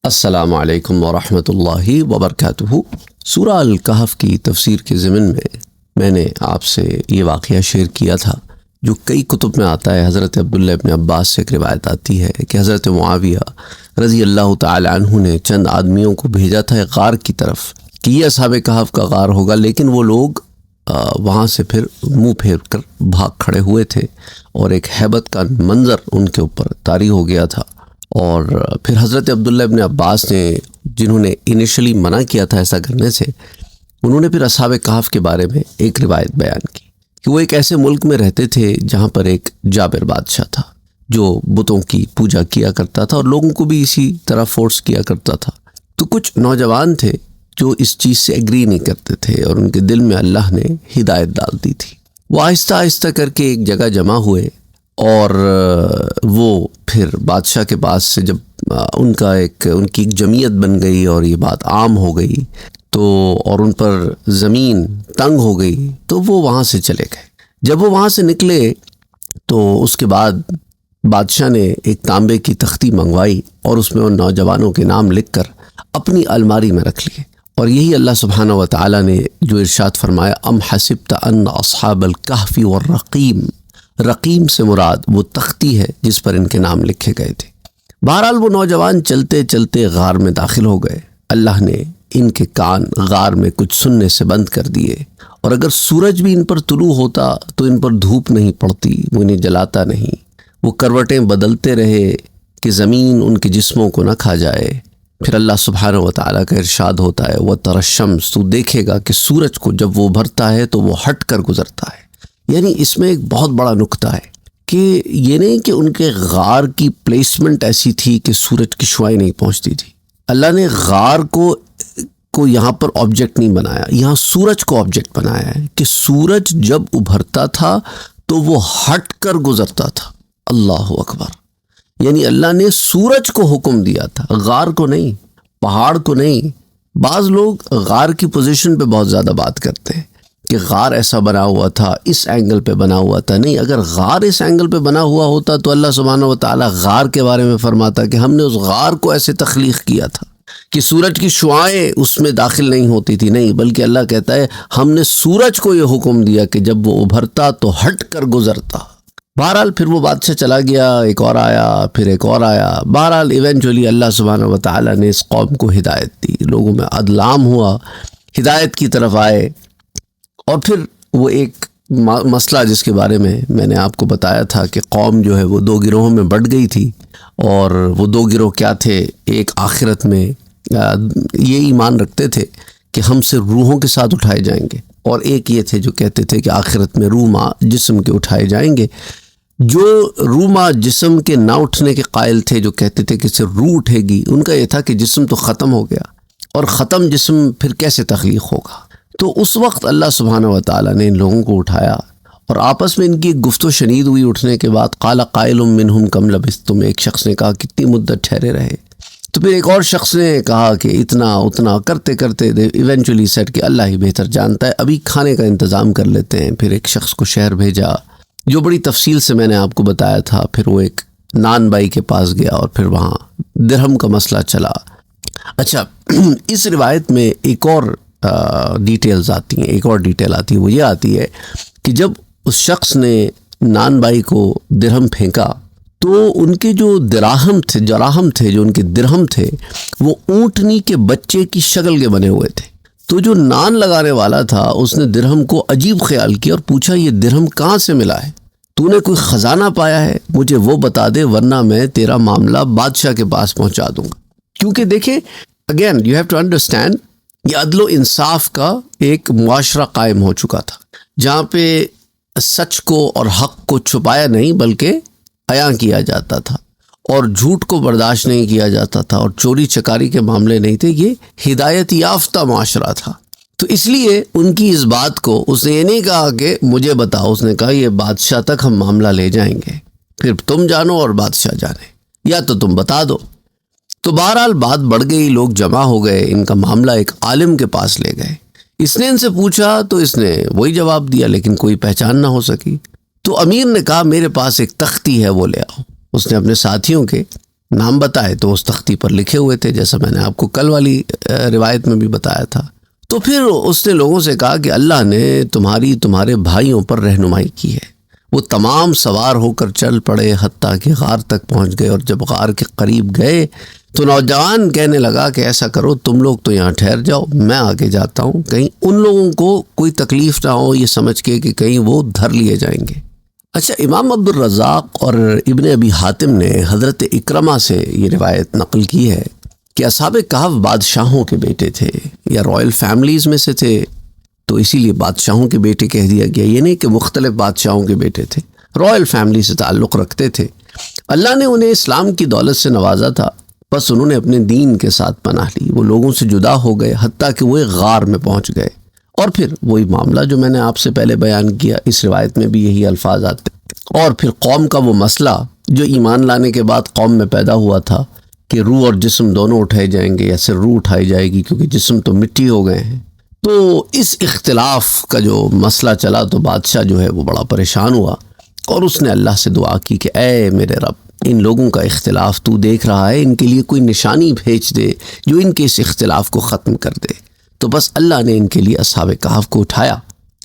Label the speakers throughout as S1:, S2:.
S1: السلام علیکم ورحمۃ اللہ وبرکاتہ۔ سورہ الکہف کی تفسیر کے ضمن میں نے آپ سے یہ واقعہ شیئر کیا تھا جو کئی کتب میں آتا ہے۔ حضرت عبداللہ ابن عباس سے ایک روایت آتی ہے کہ حضرت معاویہ رضی اللہ تعالی عنہ نے چند آدمیوں کو بھیجا تھا ایک غار کی طرف کہ یہ اصحاب کہف کا غار ہوگا، لیکن وہ لوگ وہاں سے پھر منہ پھیر کر بھاگ کھڑے ہوئے تھے اور ایک ہیبت کا منظر ان کے اوپر طاری ہو گیا تھا۔ اور پھر حضرت عبداللہ ابن عباس نے، جنہوں نے انیشلی منع کیا تھا ایسا کرنے سے، انہوں نے پھر اصحاب کہف کے بارے میں ایک روایت بیان کی کہ وہ ایک ایسے ملک میں رہتے تھے جہاں پر ایک جابر بادشاہ تھا جو بتوں کی پوجا کیا کرتا تھا اور لوگوں کو بھی اسی طرح فورس کیا کرتا تھا۔ تو کچھ نوجوان تھے جو اس چیز سے ایگری نہیں کرتے تھے اور ان کے دل میں اللہ نے ہدایت ڈال دی تھی۔ وہ آہستہ آہستہ کر کے ایک جگہ جمع ہوئے اور وہ پھر بادشاہ کے پاس سے جب ان کی ایک جمعیت بن گئی اور یہ بات عام ہو گئی تو اور ان پر زمین تنگ ہو گئی تو وہ وہاں سے چلے گئے۔ جب وہ وہاں سے نکلے تو اس کے بعد بادشاہ نے ایک تانبے کی تختی منگوائی اور اس میں ان نوجوانوں کے نام لکھ کر اپنی الماری میں رکھ لیے۔ اور یہی اللہ سبحانہ و تعالیٰ نے جو ارشاد فرمایا، ام حسبت ان اصحاب الکہف والرقیم، رقیم سے مراد وہ تختی ہے جس پر ان کے نام لکھے گئے تھے۔ بہرحال وہ نوجوان چلتے چلتے غار میں داخل ہو گئے۔ اللہ نے ان کے کان غار میں کچھ سننے سے بند کر دیے، اور اگر سورج بھی ان پر طلوع ہوتا تو ان پر دھوپ نہیں پڑتی، وہ انہیں جلاتا نہیں۔ وہ کروٹیں بدلتے رہے کہ زمین ان کے جسموں کو نہ کھا جائے۔ پھر اللہ سبحانہ و تعالیٰ کا ارشاد ہوتا ہے، وَتَرَى الشَّمْسَ، تو دیکھے گا کہ سورج کو جب وہ ابھرتا ہے تو وہ ہٹ کر گزرتا ہے۔ یعنی اس میں ایک بہت بڑا نکتہ ہے کہ یہ نہیں کہ ان کے غار کی پلیسمنٹ ایسی تھی کہ سورج کی شعاعیں نہیں پہنچتی تھی۔ اللہ نے غار کو یہاں پر آبجیکٹ نہیں بنایا، یہاں سورج کو آبجیکٹ بنایا ہے کہ سورج جب ابھرتا تھا تو وہ ہٹ کر گزرتا تھا۔ اللہ اکبر! یعنی اللہ نے سورج کو حکم دیا تھا، غار کو نہیں، پہاڑ کو نہیں۔ بعض لوگ غار کی پوزیشن پہ بہت زیادہ بات کرتے ہیں کہ غار ایسا بنا ہوا تھا، اس اینگل پہ بنا ہوا تھا۔ نہیں، اگر غار اس اینگل پہ بنا ہوا ہوتا تو اللہ سبحانہ و تعالیٰ غار کے بارے میں فرماتا کہ ہم نے اس غار کو ایسے تخلیق کیا تھا کہ سورج کی شعاعیں اس میں داخل نہیں ہوتی تھی۔ نہیں، بلکہ اللہ کہتا ہے ہم نے سورج کو یہ حکم دیا کہ جب وہ ابھرتا تو ہٹ کر گزرتا۔ بہرحال پھر وہ بادشاہ چلا گیا، ایک اور آیا، پھر ایک اور آیا۔ بہرحال ایونچولی اللہ سبحانہ و تعالیٰ نے اس قوم کو ہدایت دی، لوگوں میں عدل عام ہوا، ہدایت کی طرف آئے۔ اور پھر وہ ایک مسئلہ جس کے بارے میں نے آپ کو بتایا تھا کہ قوم جو ہے وہ دو گروہوں میں بٹ گئی تھی، اور وہ دو گروہ کیا تھے؟ ایک آخرت میں یہ ایمان رکھتے تھے کہ ہم سے روحوں کے ساتھ اٹھائے جائیں گے، اور ایک یہ تھے جو کہتے تھے کہ آخرت میں روح جسم کے اٹھائے جائیں گے۔ جو روح جسم کے نہ اٹھنے کے قائل تھے، جو کہتے تھے کہ صرف روح اٹھے گی، ان کا یہ تھا کہ جسم تو ختم ہو گیا، اور ختم جسم پھر کیسے تخلیق ہوگا؟ تو اس وقت اللہ سبحانہ و تعالیٰ نے ان لوگوں کو اٹھایا، اور آپس میں ان کی ایک گفت و شنید ہوئی۔ اٹھنے کے بعد قال قائل منہم کم لبثتم، ایک شخص نے کہا کتنی مدت ٹھہرے رہے؟ تو پھر ایک اور شخص نے کہا کہ اتنا اتنا، کرتے کرتے ایونچولی سیٹ کہ اللہ ہی بہتر جانتا ہے، ابھی کھانے کا انتظام کر لیتے ہیں۔ پھر ایک شخص کو شہر بھیجا، جو بڑی تفصیل سے میں نے آپ کو بتایا تھا۔ پھر وہ ایک نان بائی کے پاس گیا اور پھر وہاں درہم کا مسئلہ چلا۔ اچھا، اس روایت میں ایک اور ڈیٹیلز آتی ہیں، ایک اور ڈیٹیل آتی ہے، وہ یہ آتی ہے کہ جب اس شخص نے نان بائی کو درہم پھینکا تو ان کے جو جراحم تھے، جو ان کے درہم تھے، وہ اونٹنی کے بچے کی شکل کے بنے ہوئے تھے۔ تو جو نان لگانے والا تھا اس نے درہم کو عجیب خیال کیا اور پوچھا یہ درہم کہاں سے ملا ہے؟ تو نے کوئی خزانہ پایا ہے؟ مجھے وہ بتا دے، ورنہ میں تیرا معاملہ بادشاہ کے پاس پہنچا دوں گا۔ کیونکہ دیکھیں، again you have to understand, یہ عدل و انصاف کا ایک معاشرہ قائم ہو چکا تھا جہاں پہ سچ کو اور حق کو چھپایا نہیں بلکہ عیاں کیا جاتا تھا، اور جھوٹ کو برداشت نہیں کیا جاتا تھا، اور چوری چکاری کے معاملے نہیں تھے۔ یہ ہدایت یافتہ معاشرہ تھا۔ تو اس لیے ان کی اس بات کو اس نے یہ نہیں کہا کہ مجھے بتاؤ، اس نے کہا یہ بادشاہ تک ہم معاملہ لے جائیں گے، پھر تم جانو اور بادشاہ جانے، یا تو تم بتا دو۔ تو بہرحال بات بڑھ گئی، لوگ جمع ہو گئے، ان کا معاملہ ایک عالم کے پاس لے گئے۔ اس نے ان سے پوچھا تو اس نے وہی جواب دیا، لیکن کوئی پہچان نہ ہو سکی۔ تو امیر نے کہا میرے پاس ایک تختی ہے، وہ لے آؤ۔ اس نے اپنے ساتھیوں کے نام بتائے تو اس تختی پر لکھے ہوئے تھے، جیسا میں نے آپ کو کل والی روایت میں بھی بتایا تھا۔ تو پھر اس نے لوگوں سے کہا کہ اللہ نے تمہارے بھائیوں پر رہنمائی کی ہے۔ وہ تمام سوار ہو کر چل پڑے حتیٰ کہ غار تک پہنچ گئے، اور جب غار کے قریب گئے تو نوجوان کہنے لگا کہ ایسا کرو، تم لوگ تو یہاں ٹھہر جاؤ، میں آگے جاتا ہوں، کہیں ان لوگوں کو کوئی تکلیف نہ ہو یہ سمجھ کے کہ کہیں وہ دھر لیے جائیں گے۔ اچھا، امام عبد الرزاق اور ابن ابی حاتم نے حضرت اکرمہ سے یہ روایت نقل کی ہے کہ اصحاب کہف بادشاہوں کے بیٹے تھے یا رائل فیملیز میں سے تھے، تو اسی لیے بادشاہوں کے بیٹے کہہ دیا گیا۔ یہ نہیں کہ مختلف بادشاہوں کے بیٹے تھے، رائل فیملی سے تعلق رکھتے تھے۔ اللہ نے انہیں اسلام کی دولت سے نوازا تھا، بس انہوں نے اپنے دین کے ساتھ پناہ لی، وہ لوگوں سے جدا ہو گئے حتیٰ کہ وہ ایک غار میں پہنچ گئے۔ اور پھر وہی معاملہ جو میں نے آپ سے پہلے بیان کیا، اس روایت میں بھی یہی الفاظ آتے۔ اور پھر قوم کا وہ مسئلہ جو ایمان لانے کے بعد قوم میں پیدا ہوا تھا کہ روح اور جسم دونوں اٹھائے جائیں گے یا صرف روح اٹھائی جائے گی، کیونکہ جسم تو مٹی ہو گئے ہیں۔ تو اس اختلاف کا جو مسئلہ چلا تو بادشاہ جو ہے وہ بڑا پریشان ہوا، اور اس نے اللہ سے دعا کی کہ اے میرے رب، ان لوگوں کا اختلاف تو دیکھ رہا ہے، ان کے لیے کوئی نشانی بھیج دے جو ان کے اس اختلاف کو ختم کر دے۔ تو بس اللہ نے ان کے لیے اصحاب کہف کو اٹھایا،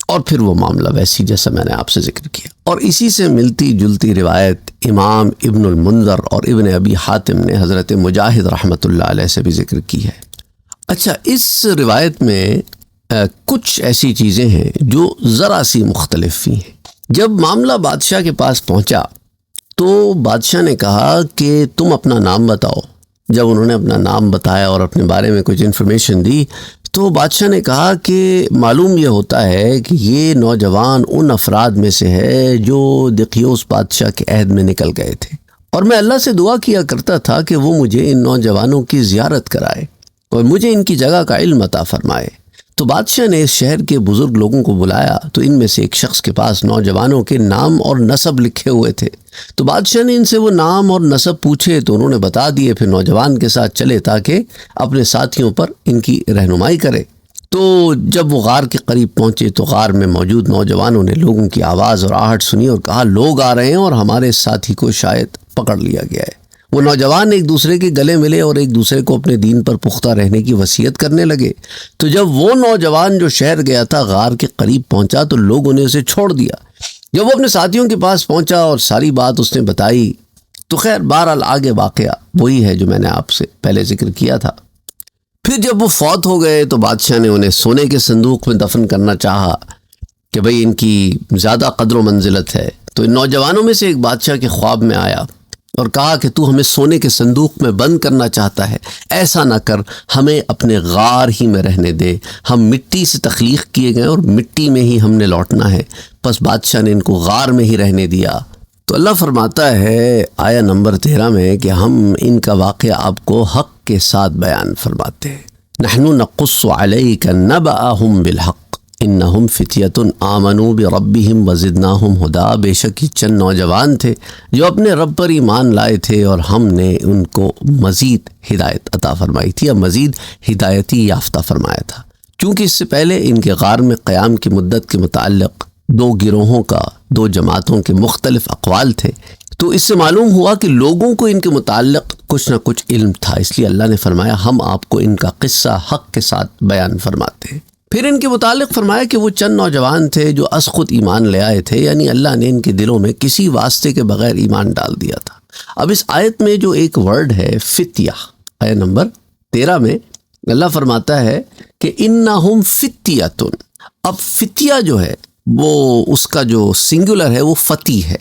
S1: اور پھر وہ معاملہ ویسی جیسا میں نے آپ سے ذکر کیا۔ اور اسی سے ملتی جلتی روایت امام ابن المنذر اور ابن ابی حاتم نے حضرت مجاہد رحمۃ اللہ علیہ سے بھی ذکر کی ہے۔ اچھا، اس روایت میں کچھ ایسی چیزیں ہیں جو ذرا سی مختلف ہیں۔ جب معاملہ بادشاہ کے پاس پہنچا تو بادشاہ نے کہا کہ تم اپنا نام بتاؤ۔ جب انہوں نے اپنا نام بتایا اور اپنے بارے میں کچھ انفارمیشن دی تو بادشاہ نے کہا کہ معلوم یہ ہوتا ہے کہ یہ نوجوان ان افراد میں سے ہے جو دقیوس بادشاہ کے عہد میں نکل گئے تھے، اور میں اللہ سے دعا کیا کرتا تھا کہ وہ مجھے ان نوجوانوں کی زیارت کرائے اور مجھے ان کی جگہ کا علم عطا فرمائے۔ تو بادشاہ نے اس شہر کے بزرگ لوگوں کو بلایا، تو ان میں سے ایک شخص کے پاس نوجوانوں کے نام اور نسب لکھے ہوئے تھے۔ تو بادشاہ نے ان سے وہ نام اور نسب پوچھے تو انہوں نے بتا دیے۔ پھر نوجوان کے ساتھ چلے تاکہ اپنے ساتھیوں پر ان کی رہنمائی کرے۔ تو جب وہ غار کے قریب پہنچے تو غار میں موجود نوجوانوں نے لوگوں کی آواز اور آہٹ سنی اور کہا لوگ آ رہے ہیں اور ہمارے ساتھی کو شاید پکڑ لیا گیا ہے۔ وہ نوجوان ایک دوسرے کے گلے ملے اور ایک دوسرے کو اپنے دین پر پختہ رہنے کی وصیت کرنے لگے۔ تو جب وہ نوجوان جو شہر گیا تھا غار کے قریب پہنچا تو لوگوں نے اسے چھوڑ دیا۔ جب وہ اپنے ساتھیوں کے پاس پہنچا اور ساری بات اس نے بتائی تو خیر بہرحال آگے واقعہ وہی ہے جو میں نے آپ سے پہلے ذکر کیا تھا۔ پھر جب وہ فوت ہو گئے تو بادشاہ نے انہیں سونے کے صندوق میں دفن کرنا چاہا کہ بھئی ان کی زیادہ قدر و منزلت ہے۔ تو ان نوجوانوں میں سے ایک بادشاہ کے خواب میں آیا اور کہا کہ تو ہمیں سونے کے صندوق میں بند کرنا چاہتا ہے، ایسا نہ کر، ہمیں اپنے غار ہی میں رہنے دے، ہم مٹی سے تخلیق کیے گئے اور مٹی میں ہی ہم نے لوٹنا ہے۔ پس بادشاہ نے ان کو غار میں ہی رہنے دیا۔ تو اللہ فرماتا ہے آیہ نمبر 13 میں کہ ہم ان کا واقعہ آپ کو حق کے ساتھ بیان فرماتے ہیں۔ نحن نقص علیک نبأہم بالحق انہم فتیۃ آمنوا بربہم وزدناہم ہدیٰ۔ بے شک یہ چند نوجوان تھے جو اپنے رب پر ایمان لائے تھے اور ہم نے ان کو مزید ہدایت عطا فرمائی تھی، یا مزید ہدایتی یافتہ فرمایا تھا۔ چونکہ اس سے پہلے ان کے غار میں قیام کی مدت کے متعلق دو گروہوں کا، دو جماعتوں کے مختلف اقوال تھے، تو اس سے معلوم ہوا کہ لوگوں کو ان کے متعلق کچھ نہ کچھ علم تھا، اس لیے اللہ نے فرمایا ہم آپ کو ان کا قصہ حق کے ساتھ بیان فرماتے ہیں۔ پھر ان کے متعلق فرمایا کہ وہ چند نوجوان تھے جو از خود ایمان لے آئے تھے، یعنی اللہ نے ان کے دلوں میں کسی واسطے کے بغیر ایمان ڈال دیا تھا۔ اب اس آیت میں جو ایک ورڈ ہے فتیہ، آیت نمبر 13 میں اللہ فرماتا ہے کہ انہم فتیۃ۔ اب فتیہ جو ہے وہ اس کا جو سنگولر ہے وہ فتی ہے،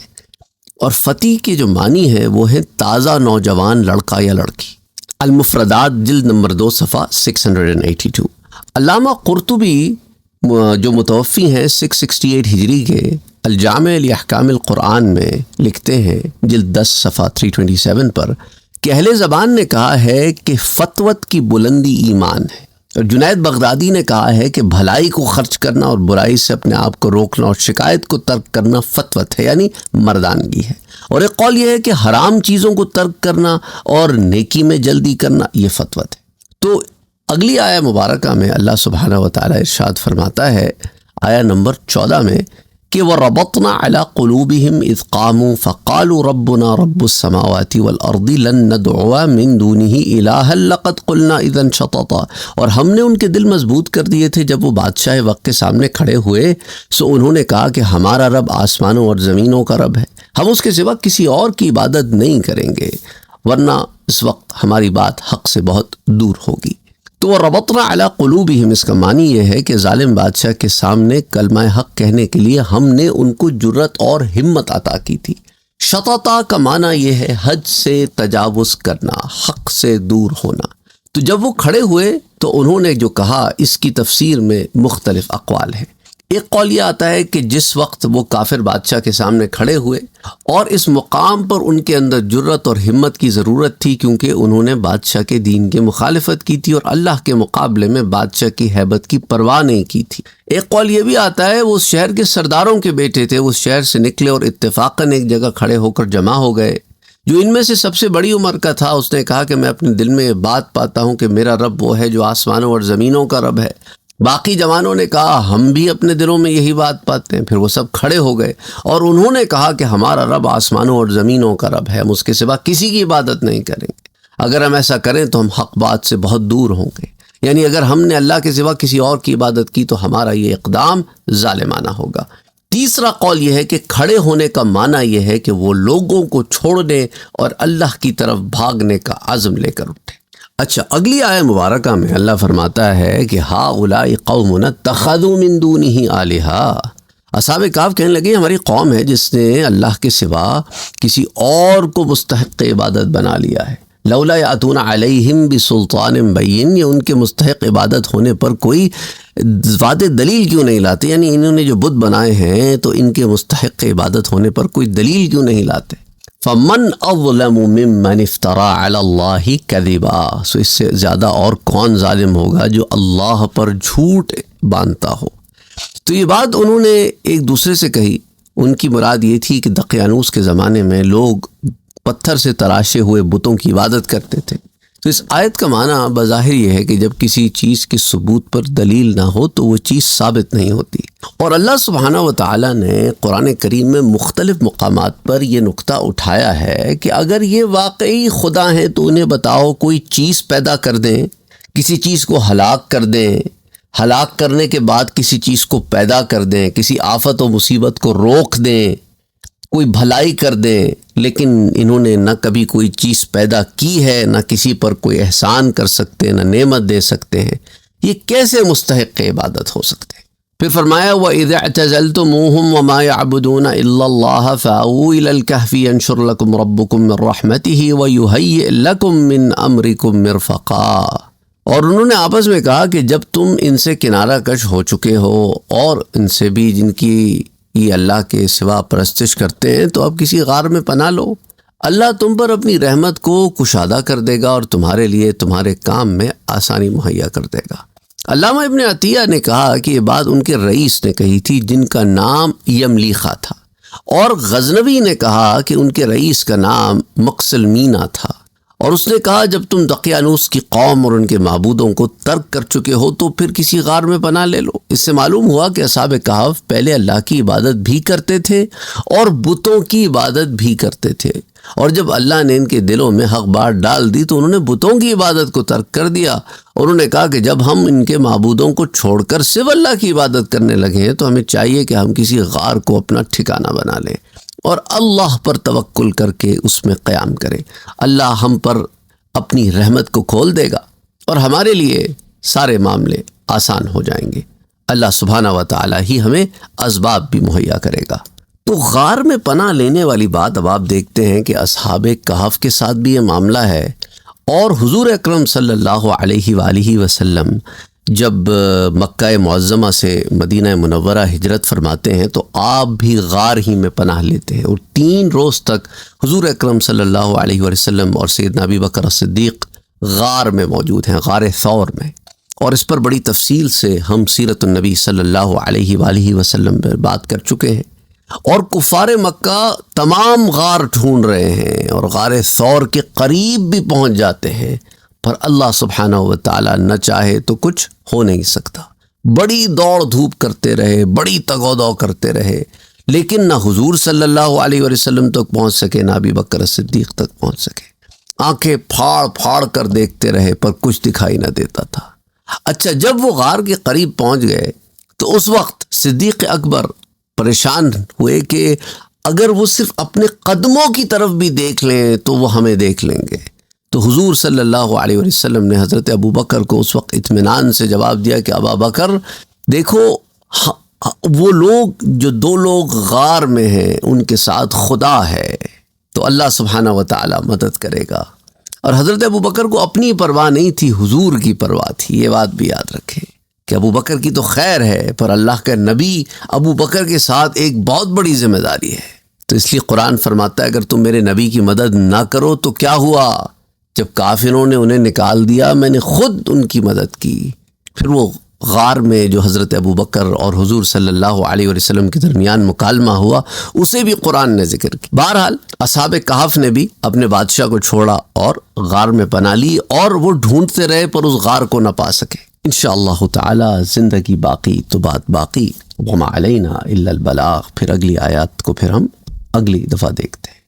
S1: اور فتی کے جو معنی ہے وہ ہے تازہ نوجوان لڑکا یا لڑکی۔ المفردات جلد نمبر 2 صفحہ 682۔ علامہ قرطبی جو متوفی ہیں 668 ہجری کے، الجامع لاحکام القرآن میں لکھتے ہیں جلد 10 صفحہ 327 پر کہ اہل زبان نے کہا ہے کہ فتوت کی بلندی ایمان ہے، اور جنید بغدادی نے کہا ہے کہ بھلائی کو خرچ کرنا اور برائی سے اپنے آپ کو روکنا اور شکایت کو ترک کرنا فتوت ہے، یعنی مردانگی ہے۔ اور ایک قول یہ ہے کہ حرام چیزوں کو ترک کرنا اور نیکی میں جلدی کرنا یہ فتوت ہے۔ تو اگلی آیہ مبارکہ میں اللہ سبحانہ و تعالی ارشاد فرماتا ہے آیہ نمبر 14 میں کہ وَرَبَطْنَا عَلَى قُلُوبِهِمْ إِذْ قَامُوا فَقَالُوا رَبُّنَا رَبُّ السَّمَاوَاتِ وَالْأَرْضِ لَن نَّدْعُوَ مِن دُونِهِ إِلَٰهًا لَّقَدْ قُلْنَا إِذًا شَطَطًا۔ اور ہم نے ان کے دل مضبوط کر دیے تھے جب وہ بادشاہ وقت کے سامنے کھڑے ہوئے، سو انہوں نے کہا کہ ہمارا رب آسمانوں اور زمینوں کا رب ہے، ہم اس کے سوا کسی اور کی عبادت نہیں کریں گے، ورنہ اس وقت ہماری بات حق سے بہت دور ہوگی۔ تو ربطنا علی قلوبہم، اس کا معنی یہ ہے کہ ظالم بادشاہ کے سامنے کلمہ حق کہنے کے لیے ہم نے ان کو جرت اور ہمت عطا کی تھی۔ شططا کا معنی یہ ہے حد سے تجاوز کرنا، حق سے دور ہونا۔ تو جب وہ کھڑے ہوئے تو انہوں نے جو کہا، اس کی تفسیر میں مختلف اقوال ہیں۔ ایک قول یہ آتا ہے کہ جس وقت وہ کافر بادشاہ کے سامنے کھڑے ہوئے اور اس مقام پر ان کے اندر جرت اور ہمت کی ضرورت تھی، کیونکہ انہوں نے بادشاہ کے دین کی مخالفت کی تھی اور اللہ کے مقابلے میں بادشاہ کی ہیبت کی پرواہ نہیں کی تھی۔ ایک قول یہ بھی آتا ہے وہ اس شہر کے سرداروں کے بیٹے تھے، وہ اس شہر سے نکلے اور اتفاقاً ایک جگہ کھڑے ہو کر جمع ہو گئے۔ جو ان میں سے سب سے بڑی عمر کا تھا، اس نے کہا کہ میں اپنے دل میں یہ بات پاتا ہوں کہ میرا رب وہ ہے جو آسمانوں اور زمینوں کا رب ہے۔ باقی جوانوں نے کہا ہم بھی اپنے دلوں میں یہی بات پاتے ہیں۔ پھر وہ سب کھڑے ہو گئے اور انہوں نے کہا کہ ہمارا رب آسمانوں اور زمینوں کا رب ہے، ہم اس کے سوا کسی کی عبادت نہیں کریں گے۔ اگر ہم ایسا کریں تو ہم حق بات سے بہت دور ہوں گے، یعنی اگر ہم نے اللہ کے سوا کسی اور کی عبادت کی تو ہمارا یہ اقدام ظالمانہ ہوگا۔ تیسرا قول یہ ہے کہ کھڑے ہونے کا معنی یہ ہے کہ وہ لوگوں کو چھوڑنے اور اللہ کی طرف بھاگنے کا عزم لے کر اٹھے۔ اچھا، اگلی آیہ مبارکہ میں اللہ فرماتا ہے کہ ہؤلاء قوم اتخذوا من دونہ آلہہ۔ اصحاب کہف کہنے لگے ہماری قوم ہے جس نے اللہ کے سوا کسی اور کو مستحق عبادت بنا لیا ہے۔ لولا یاتون علیہم بسلطان بین، یہ ان کے مستحق عبادت ہونے پر کوئی واضح دلیل کیوں نہیں لاتے، یعنی انہوں نے جو بت بنائے ہیں تو ان کے مستحق عبادت ہونے پر کوئی دلیل کیوں نہیں لاتے۔ فمن اظلم ممن افترى علی اللہ کذبا، سو اس سے زیادہ اور کون ظالم ہوگا جو اللہ پر جھوٹ باندھتا ہو۔ تو یہ بات انہوں نے ایک دوسرے سے کہی، ان کی مراد یہ تھی کہ دقیانوس کے زمانے میں لوگ پتھر سے تراشے ہوئے بتوں کی عبادت کرتے تھے۔ تو اس آیت کا معنی بظاہر یہ ہے کہ جب کسی چیز کے ثبوت پر دلیل نہ ہو تو وہ چیز ثابت نہیں ہوتی۔ اور اللہ سبحانہ و تعالیٰ نے قرآن کریم میں مختلف مقامات پر یہ نقطہ اٹھایا ہے کہ اگر یہ واقعی خدا ہیں تو انہیں بتاؤ کوئی چیز پیدا کر دیں، کسی چیز کو ہلاک کر دیں، ہلاک کرنے کے بعد کسی چیز کو پیدا کر دیں، کسی آفت و مصیبت کو روک دیں، کوئی بھلائی کر دیں، لیکن انہوں نے نہ کبھی کوئی چیز پیدا کی ہے، نہ کسی پر کوئی احسان کر سکتے، نہ نعمت دے سکتے ہیں، یہ کیسے مستحق عبادت ہو سکتے ہیں؟ پھر فرمایا وَإِذَا اعْتَزَلْتُمُوهُمْ وَمَا يَعْبُدُونَ إِلَّا اللَّهَ فَأْوُوا إِلَى الْكَهْفِ يَنشُرْ لَكُمْ رَبُّكُمْ مِنْ رَحْمَتِهِ وَيُهَيِّئْ لَكُمْ مِنْ أَمْرِكُمْ مِرْفَقًا۔ اور انہوں نے آپس میں کہا کہ جب تم ان سے کنارہ کش ہو چکے ہو اور ان سے بھی جن کی یہ اللہ کے سوا پرستش کرتے ہیں، تو اب کسی غار میں پناہ لو، اللہ تم پر اپنی رحمت کو کشادہ کر دے گا اور تمہارے لیے تمہارے کام میں آسانی مہیا کر دے گا۔ علامہ ابن عطیہ نے کہا کہ یہ بات ان کے رئیس نے کہی تھی جن کا نام یملیخا تھا، اور غزنوی نے کہا کہ ان کے رئیس کا نام مقسلمینہ تھا، اور اس نے کہا جب تم دقیانوس کی قوم اور ان کے معبودوں کو ترک کر چکے ہو تو پھر کسی غار میں پناہ لے لو۔ اس سے معلوم ہوا کہ اصحاب کہف پہلے اللہ کی عبادت بھی کرتے تھے اور بتوں کی عبادت بھی کرتے تھے، اور جب اللہ نے ان کے دلوں میں حق بات ڈال دی تو انہوں نے بتوں کی عبادت کو ترک کر دیا۔ انہوں نے کہا کہ جب ہم ان کے معبودوں کو چھوڑ کر صرف اللہ کی عبادت کرنے لگے ہیں تو ہمیں چاہیے کہ ہم کسی غار کو اپنا ٹھکانہ بنا لیں اور اللہ پر توکل کر کے اس میں قیام کریں۔ اللہ ہم پر اپنی رحمت کو کھول دے گا اور ہمارے لیے سارے معاملے آسان ہو جائیں گے۔ اللہ سبحانہ و تعالیٰ ہی ہمیں اسباب بھی مہیا کرے گا۔ تو غار میں پناہ لینے والی بات اب آپ دیکھتے ہیں کہ اصحاب کہف کے ساتھ بھی یہ معاملہ ہے، اور حضور اکرم صلی اللہ علیہ وآلہ وسلم جب مکہ معظمہ سے مدینہ منورہ ہجرت فرماتے ہیں تو آپ بھی غار ہی میں پناہ لیتے ہیں، اور 3 روز تک حضور اکرم صلی اللہ علیہ وسلم اور سیدنا ابی بکر صدیق غار میں موجود ہیں، غار ثور میں۔ اور اس پر بڑی تفصیل سے ہم سیرت النبی صلی اللہ علیہ وآلہ وسلم پر بات کر چکے ہیں، اور کفار مکہ تمام غار ڈھونڈ رہے ہیں اور غار ثور کے قریب بھی پہنچ جاتے ہیں، پر اللہ سبحانہ و تعالیٰ نہ چاہے تو کچھ ہو نہیں سکتا۔ بڑی دوڑ دھوپ کرتے رہے، بڑی تگ و دو کرتے رہے، لیکن نہ حضور صلی اللہ علیہ وسلم تک پہنچ سکے، نہ ابی بکر صدیق تک پہنچ سکے۔ آنکھیں پھاڑ پھاڑ کر دیکھتے رہے پر کچھ دکھائی نہ دیتا تھا۔ اچھا، جب وہ غار کے قریب پہنچ گئے تو اس وقت صدیق اکبر پریشان ہوئے کہ اگر وہ صرف اپنے قدموں کی طرف بھی دیکھ لیں تو وہ ہمیں دیکھ لیں گے۔ تو حضور صلی اللہ علیہ وسلم نے حضرت ابو بکر کو اس وقت اطمینان سے جواب دیا کہ ابا بکر دیکھو، وہ لوگ جو 2 لوگ غار میں ہیں ان کے ساتھ خدا ہے، تو اللہ سبحانہ و تعالی مدد کرے گا۔ اور حضرت ابو بکر کو اپنی پرواہ نہیں تھی، حضور کی پرواہ تھی۔ یہ بات بھی یاد رکھیں کہ ابو بکر کی تو خیر ہے، پر اللہ کا نبی ابو بکر کے ساتھ ایک بہت بڑی ذمہ داری ہے۔ تو اس لیے قرآن فرماتا ہے اگر تم میرے نبی کی مدد نہ کرو تو کیا ہوا؟ جب کافروں نے انہیں نکال دیا میں نے خود ان کی مدد کی۔ پھر وہ غار میں جو حضرت ابو بکر اور حضور صلی اللہ علیہ وسلم کے درمیان مکالمہ ہوا، اسے بھی قرآن نے ذکر کیا۔ بہرحال اصحاب کہف نے بھی اپنے بادشاہ کو چھوڑا اور غار میں پناہ لی، اور وہ ڈھونڈتے رہے پر اس غار کو نہ پا سکے۔ انشاءاللہ تعالی زندگی باقی تو بات باقی، وما علینا الا البلاغ۔ پھر اگلی آیات کو پھر ہم اگلی دفعہ دیکھتے ہیں۔